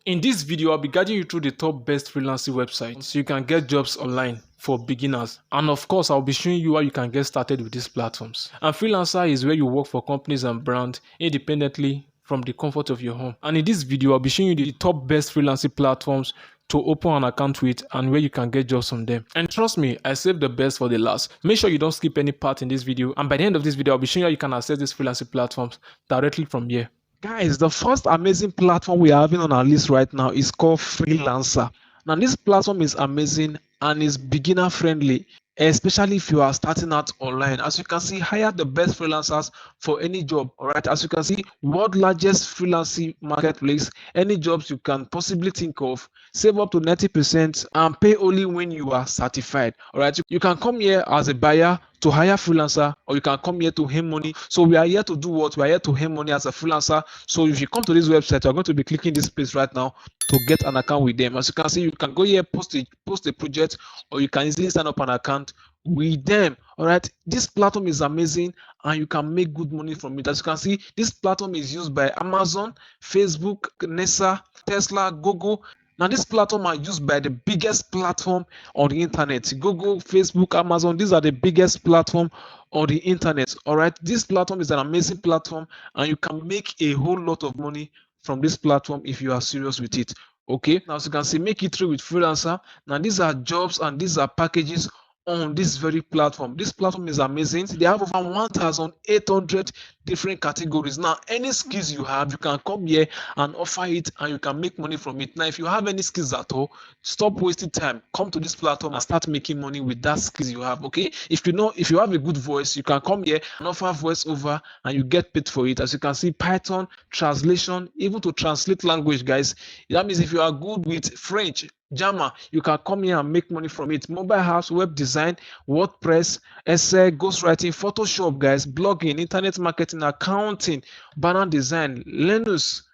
In this video, I'll be guiding you through the top best freelancing websites so you can get jobs online for beginners. And of course, I'll be showing you how you can get started with these platforms. And Freelancer is where you work for companies and brands independently from the comfort of your home. And in this video, I'll be showing you the top best freelancing platforms to open an account with and where you can get jobs from them. And trust me, I saved the best for the last. Make sure you don't skip any part in this video. And by the end of this video, I'll be showing you how you can access these freelancing platforms directly from here. Guys, the first amazing platform we are having on our list right now is called Freelancer. Now, this platform is amazing and is beginner friendly, especially if you are starting out online. As you can see, hire the best freelancers for any job. All right, as you can see, world largest freelancing marketplace. Any jobs you can possibly think of, save up to 90% and pay only when you are certified. All right, you can come here as a buyer to hire freelancer, or you can come here to earn money. So we are here to do what? We are here to earn money as a freelancer. So if you come to this website, you're going to be clicking this place right now to get an account with them. As you can see, you can go here, post a project, or you can easily sign up an account with them. All right, this platform is amazing and you can make good money from it. As you can see, this platform is used by Amazon, Facebook, NASA, Tesla, Google. Now, this platform are used by the biggest platform on the internet. Google, Facebook, Amazon, these are the biggest platform on the internet. All right, this platform is an amazing platform and you can make a whole lot of money from this platform if you are serious with it. Okay, now as you can see, make it through with Freelancer. Now, these are jobs and these are packages on this very platform. This platform is amazing. They have over 1,800 different categories. Now, any skills you have, you can come here and offer it and you can make money from it. Now, if you have any skills at all, stop wasting time. Come to this platform and start making money with that skills you have. Okay, if you have a good voice, you can come here and offer voiceover and you get paid for it. As you can see, Python, translation, even to translate language, guys. That means if you are good with French, Jama, you can come here and make money from it. Mobile apps, web design, WordPress, essay, ghostwriting, Photoshop, guys, blogging, internet marketing, accounting, banner design, Linux,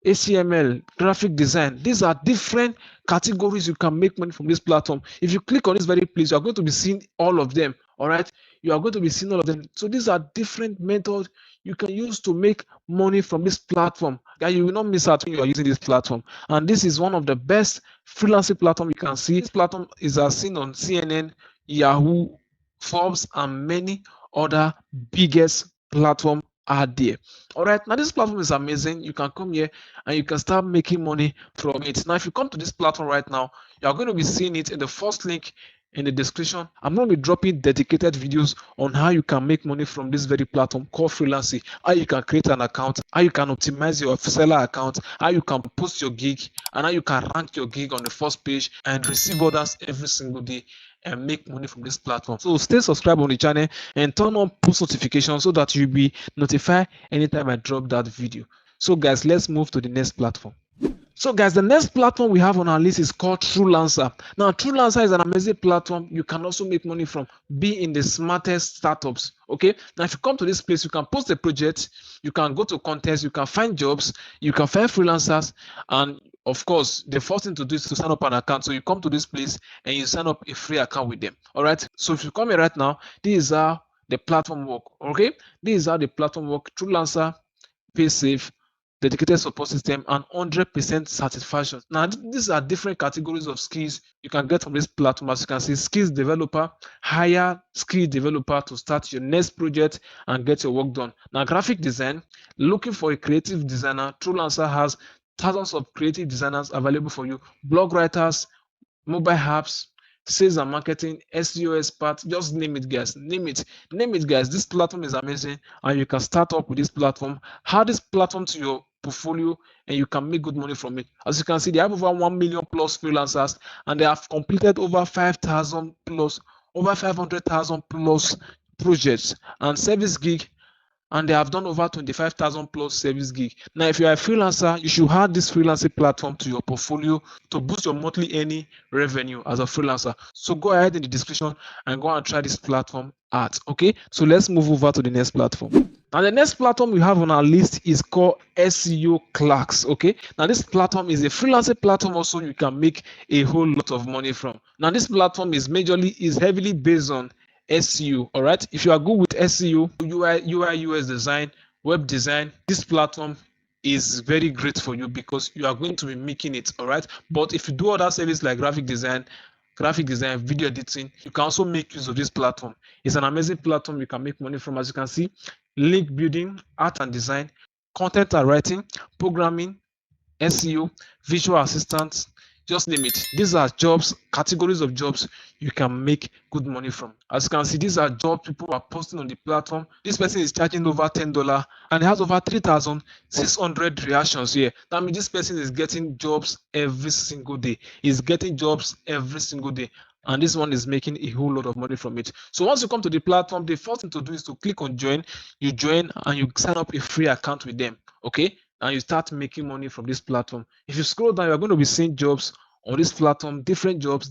HTML, graphic design. These are different categories you can make money from this platform. If you click on this very place, you are going to be seeing all of them. All right, you are going to be seeing all of them. So these are different methods you can use to make money from this platform. Guys, you will not miss out when you are using this platform. And this is one of the best freelancing platform you can see. This platform is as seen on CNN, Yahoo, Forbes, and many other biggest platform out there. All right, now this platform is amazing. You can come here and you can start making money from it. Now, if you come to this platform right now, you are going to be seeing it in the first link in the description. I'm going to be dropping dedicated videos on how you can make money from this very platform called Freelancing, how you can create an account, how you can optimize your seller account, how you can post your gig, and how you can rank your gig on the first page and receive orders every single day and make money from this platform. So stay subscribed on the channel and turn on post notifications so that you'll be notified anytime I drop that video. So guys, let's move to the next platform. So guys, the next platform we have on our list is called Freelancer. Now, Freelancer is an amazing platform you can also make money from, be in the smartest startups. Okay, now if you come to this place, you can post a project, you can go to contests, you can find jobs, you can find freelancers, and of course, the first thing to do is to sign up an account. So you come to this place and you sign up a free account with them. All right, so if you come here right now, this is how the platform work. Okay, this is how the platform work. Freelancer, pay safe, dedicated support system, and 100% satisfaction. Now, these are different categories of skills you can get from this platform. As you can see, skills developer, hire skill developer to start your next project and get your work done. Now, graphic design, looking for a creative designer, Freelancer has thousands of creative designers available for you. Blog writers, mobile apps, sales and marketing, SEO expert, just name it, guys. Name it, guys. This platform is amazing, and you can start up with this platform. Add this platform to your portfolio, and you can make good money from it. As you can see, they have over 1 million plus freelancers, and they have completed over 5,000 plus, over 500,000 plus projects and service gig. And they have done over 25,000 plus service gig. Now, if you are a freelancer, you should add this freelancing platform to your portfolio to boost your monthly earning revenue as a freelancer. So go ahead in the description and go and try this platform out. Okay, so let's move over to the next platform. Now, the next platform we have on our list is called SEO Clerks. Okay, now this platform is a freelancing platform also you can make a whole lot of money from. Now, this platform is heavily based on SEO. All right, if you are good with SEO, UI UX design, web design, this platform is very great for you because you are going to be making it. All right, but if you do other services like graphic design, video editing, you can also make use of this platform. It's an amazing platform you can make money from. As you can see, link building, art and design, content and writing, programming, SEO, visual assistants, just name it. These are jobs, categories of jobs you can make good money from. As you can see, these are jobs people are posting on the platform. This person is charging over $10 and has over 3,600 reactions here. That means this person is getting jobs every single day. He's getting jobs every single day. And this one is making a whole lot of money from it. So once you come to the platform, the first thing to do is to click on join. You join and you sign up a free account with them. Okay, and you start making money from this platform. If you scroll down, you're going to be seeing jobs on this platform, different jobs,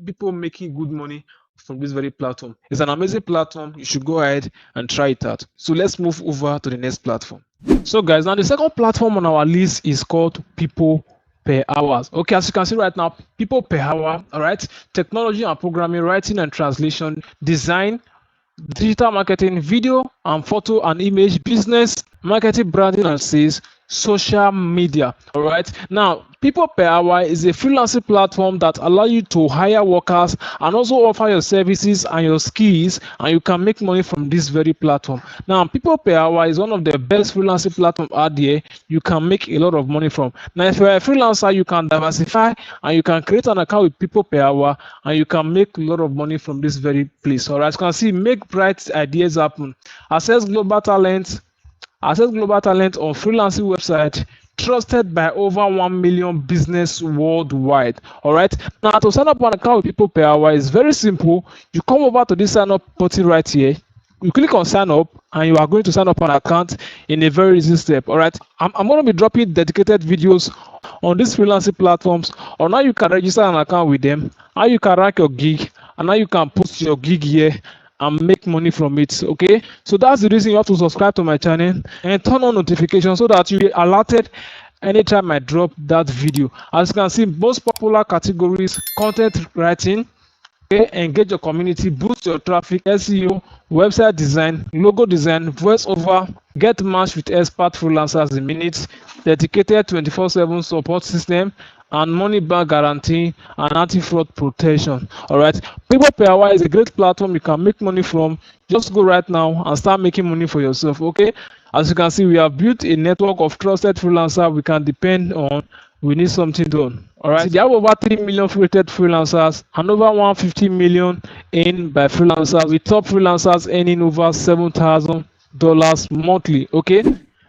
people making good money from this very platform. It's an amazing platform. You should go ahead and try it out. So let's move over to the next platform. So guys, now the second platform on our list is called People per Hours. Okay, as you can see right now, People per Hour, all right, technology and programming, writing and translation, design, digital marketing, video and photo and image, business, marketing, branding and sales, social media. All right, now People per Hour is a freelancing platform that allows you to hire workers and also offer your services and your skills, and you can make money from this very platform. Now People per Hour is one of the best freelancing platforms out there. You can make a lot of money from. Now if you're a freelancer, you can diversify and you can create an account with People per Hour and you can make a lot of money from this very place. All right, as you can see, make bright ideas happen, access global talent on freelancing website trusted by over 1 million business worldwide. All right, now to sign up an account with People per Hour is very simple. You come over to this sign up button right here, you click on sign up and you are going to sign up an account in a very easy step. All right, I'm going to be dropping dedicated videos on these freelancing platforms on how you can register an account with them, how you can rank your gig, and how you can post your gig here and make money from it. Okay, so that's the reason you have to subscribe to my channel and turn on notifications so that you be alerted anytime I drop that video. As you can see, most popular categories: content writing, okay, engage your community, boost your traffic, SEO, website design, logo design, voiceover, get matched with expert freelancers in minutes, dedicated 24/7 support system, and money back guarantee and anti-fraud protection. All right, People per Hour is a great platform you can make money from. Just go right now and start making money for yourself. Okay, as you can see, we have built a network of trusted freelancers we can depend on. We need something done. All right, they have over 3 million rated freelancers and over 150 million earned by freelancers, with top freelancers earning over $7,000 monthly. Okay,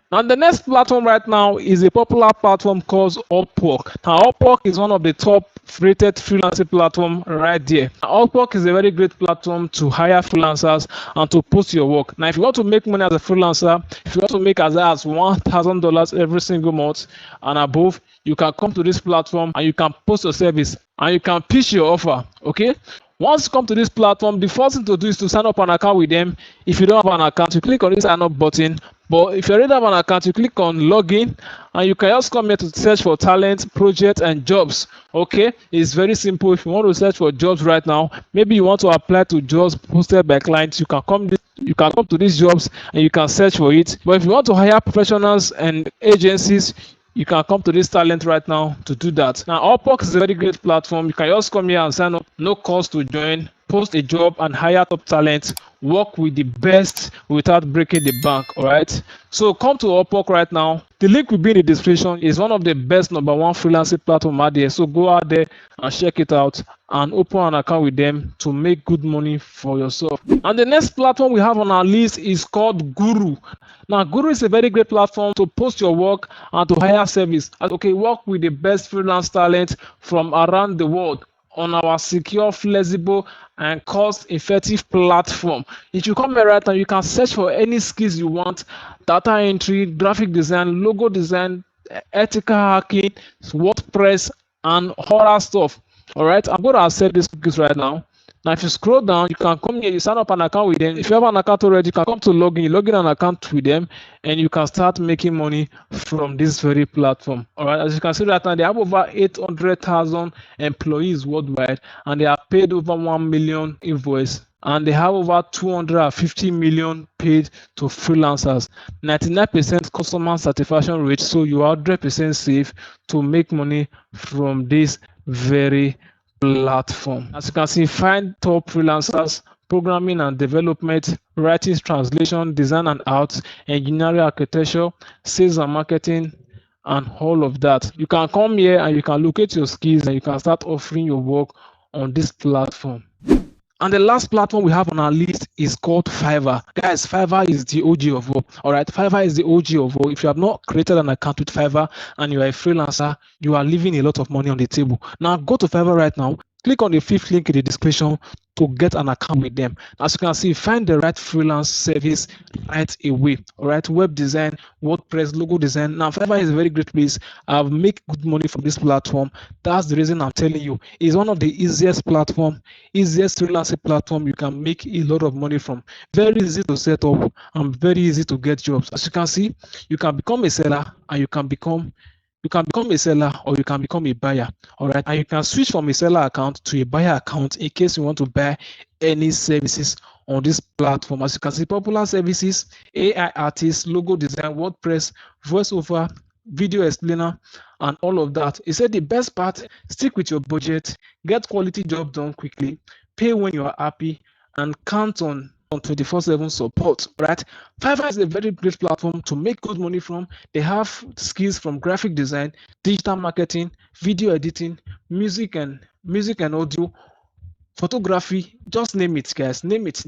now the next platform right now is a popular platform called Upwork. Now Upwork is one of the top rated freelancing platform right there. Now, Upwork is a very great platform to hire freelancers and to post your work. Now if you want to make money as a freelancer, if you want to make as high as $1,000 every single month and above, you can come to this platform and you can post your service and you can pitch your offer. Okay, once you come to this platform, the first thing to do is to sign up an account with them. If you don't have an account, you click on this sign up button. But if you already have an account, you click on login and you can just come here to search for talent, projects, and jobs. Okay, it's very simple. If you want to search for jobs right now, maybe you want to apply to jobs posted by clients, you can come to these jobs and you can search for it. But if you want to hire professionals and agencies, you can come to this talent right now to do that. Now Upwork is a very great platform. You can just come here and sign up, no cost to join, post a job and hire top talent, work with the best without breaking the bank. All right, so come to Upwork right now. The link will be in the description. It's one of the best #1 freelancing platform out there, so go out there and check it out and open an account with them to make good money for yourself. And the next platform we have on our list is called Guru. Now Guru is a very great platform to post your work and to hire service. Okay, work with the best freelance talent from around the world on our secure, flexible, and cost-effective platform. If you come here right now, you can search for any skills you want: data entry, graphic design, logo design, ethical hacking, WordPress, and other stuff. All right, I'm going to accept these cookies right now. Now if you scroll down, you can come here, you sign up an account with them. If you have an account already, you can come to login, you log in an account with them, and you can start making money from this very platform. All right, as you can see right now, they have over 800,000 employees worldwide and they have paid over 1 million invoice and they have over 250 million paid to freelancers. 99% customer satisfaction rate, so you are 100% safe to make money from this very platform. As you can see, find top freelancers, programming and development, writing, translation, design and art, engineering, architecture, sales and marketing, and all of that. You can come here and you can locate your skills and you can start offering your work on this platform. And the last platform we have on our list is called Fiverr. Guys, Fiverr is the OG of all. All right, Fiverr is the OG of all. If you have not created an account with Fiverr and you are a freelancer, you are leaving a lot of money on the table. Now go to Fiverr right now. Click on the fifth link in the description to get an account with them. As you can see, find the right freelance service right away. All right, web design, WordPress, logo design. Now, Fiverr is a very great place. I've made good money from this platform. That's the reason I'm telling you. It's one of the easiest freelancing platform you can make a lot of money from. Very easy to set up and very easy to get jobs. As you can see, you can become a seller and you can become a seller or you can become a buyer. All right, and you can switch from a seller account to a buyer account in case you want to buy any services on this platform. As you can see, popular services, AI artists, logo design, WordPress, voiceover, video explainer, and all of that. He said the best part, stick with your budget, get quality job done quickly, pay when you are happy, and count on 24/7 support. Right, Fiverr is a very great platform to make good money from. They have skills from graphic design, digital marketing, video editing, music and audio, photography, just name it, guys. Name it,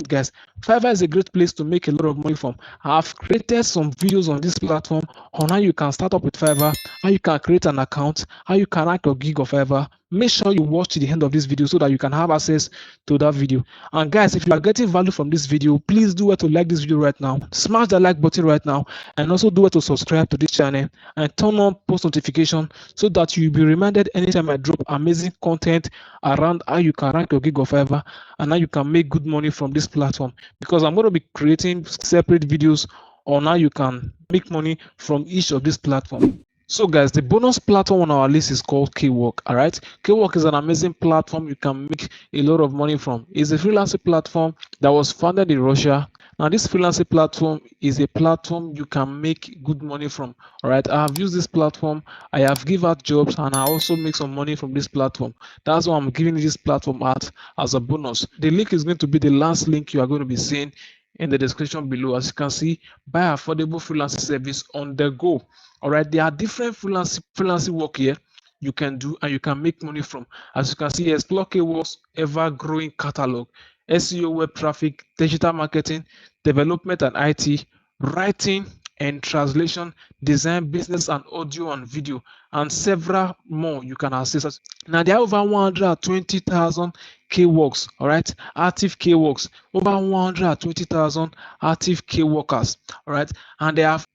guys. Fiverr is a great place to make a lot of money from. I've created some videos on this platform on how you can start up with Fiverr, how you can create an account, how you can rank your gig of Fiverr. Make sure you watch to the end of this video so that you can have access to that video. And guys, if you are getting value from this video, please do it to like this video right now, smash the like button right now, and also do it to subscribe to this channel and turn on post notification so that you'll be reminded anytime I drop amazing content around how you can rank your gig of Fiverr and how you can make good money from this platform, because I'm going to be creating separate videos on how you can make money from each of these platforms. So guys, the bonus platform on our list is called Kwork. All right, Kwork is an amazing platform you can make a lot of money from. It's a freelancing platform that was founded in Russia. Now this freelancing platform is a platform you can make good money from. All right, I have used this platform, I have give out jobs, and I also make some money from this platform. That's why I'm giving this platform out as a bonus. The link is going to be the last link you are going to be seeing in the description below. As you can see, buy affordable freelancing service on the go. All right, there are different freelancing work here you can do and you can make money from. As you can see, explore Kwork's ever-growing catalog: SEO, web traffic, digital marketing, development and IT, writing and translation, design, business and audio and video, and several more you can access. Now there are over 120,000 Kworks, all right, active Kworks, over 120,000 active Kworkers, all right, and they have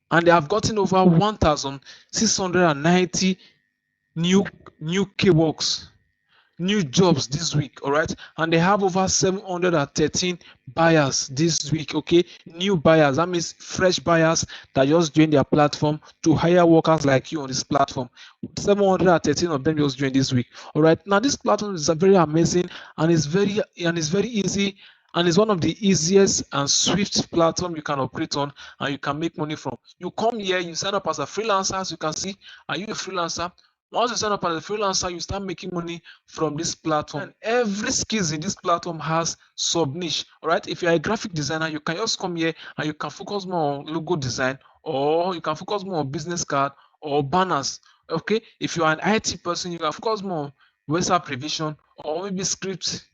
gotten over 1,690 new Kworks, new jobs this week. All right, and they have over 713 buyers this week. Okay, new buyers, that means fresh buyers that just joined their platform to hire workers like you on this platform. 713 of them just joined this week. All right, now this platform is very amazing and it's very easy, and it's one of the easiest and swift platform you can operate on and you can make money from. You come here, you sign up as a freelancer. As you can see, are you a freelancer? Once you sign up as a freelancer, you start making money from this platform. And every skills in this platform has sub niche. All right, if you're a graphic designer, you can just come here and you can focus more on logo design, or you can focus more on business card or banners. Okay, if you're an IT person, you can focus more on website revision or maybe scripts,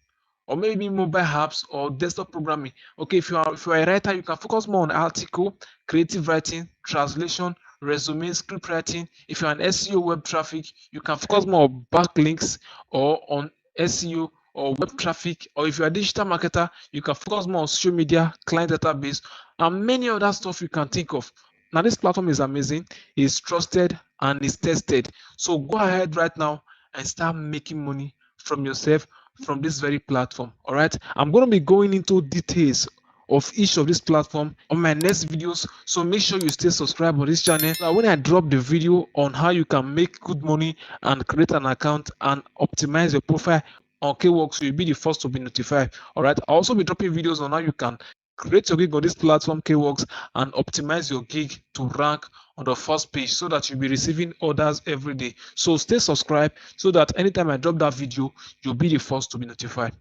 or maybe mobile apps or desktop programming. Okay, if you're a writer, you can focus more on article, creative writing, translation, resume, script writing. If you're an SEO, web traffic, you can focus more on backlinks or on SEO or web traffic. Or if you're a digital marketer, you can focus more on social media, client database, and many other stuff you can think of. Now this platform is amazing, it's trusted and it's tested. So go ahead right now and start making money from yourself from this very platform. All right, I'm going to be going into details of each of this platform on my next videos, so make sure you stay subscribed on this channel. Now when I drop the video on how you can make good money and create an account and optimize your profile, on Kwork, so you'll be the first to be notified. All right, I'll also be dropping videos on how you can create your gig on this platform Kworks and optimize your gig to rank on the first page so that you'll be receiving orders every day. So stay subscribed so that anytime I drop that video, you'll be the first to be notified.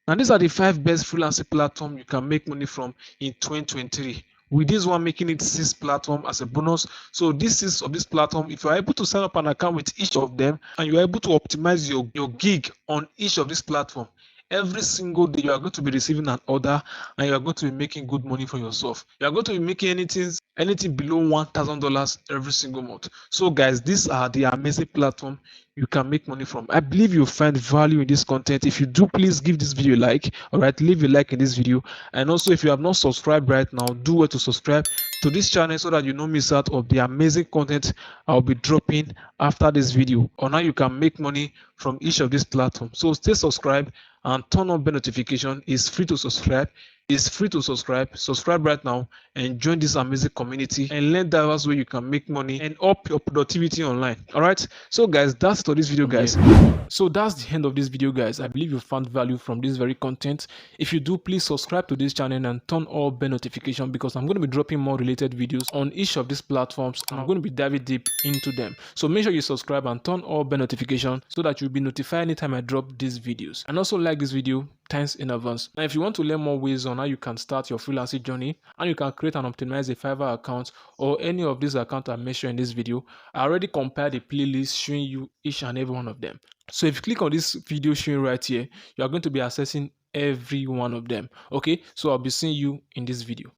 Now these are the 5 best freelancing platforms you can make money from in 2023. With this one making it 6 platform as a bonus. So this is of this platform, if you are able to sign up an account with each of them and you are able to optimize your gig on each of this platform, every single day you are going to be receiving an order and you are going to be making good money for yourself. You are going to be making anything below $1,000 every single month. So guys, these are the amazing platform you can make money from. I believe you find value in this content. If you do, please give this video a like. All right, leave a like in this video. And also, if you have not subscribed right now, do well to subscribe to this channel so that you don't miss out of the amazing content I'll be dropping after this video on how you can make money from each of these platforms. So stay subscribed and turn on bell notification. It's free to subscribe. It's free to subscribe. Subscribe right now and join this amazing community and learn diverse way you can make money and up your productivity online. All right, so guys, that's for this video, guys. So that's the end of this video, guys. I believe you found value from this very content. If you do, please subscribe to this channel and turn on bell notification because I'm going to be dropping more related videos on each of these platforms and I'm going to be diving deep into them. So make sure you subscribe and turn on bell notification so that you'll be notified anytime I drop these videos. And also like this video. Thanks in advance. Now, if you want to learn more ways on how you can start your freelancing journey and you can create and optimize a Fiverr account or any of these accounts I mentioned in this video, I already compiled a playlist showing you each and every one of them. So if you click on this video showing right here, you are going to be accessing every one of them. Okay, so I'll be seeing you in this video.